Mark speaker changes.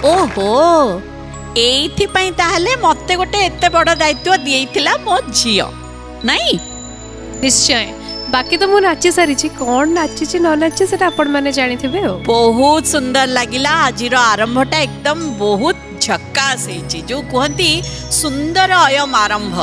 Speaker 1: ओहो एइथिपाई ताहले मते गोटे एते बड़ दायित्व दियैथिला मो झियो नहीं।
Speaker 2: निश्चय बाकी तो मु नाची सारी कौन नाची न नाची से आपण माने जानी थे हो।
Speaker 1: बहुत सुंदर लगिला आज आरंभटा एकदम बहुत झक्कास जो कहती सुंदर अयम आरंभ।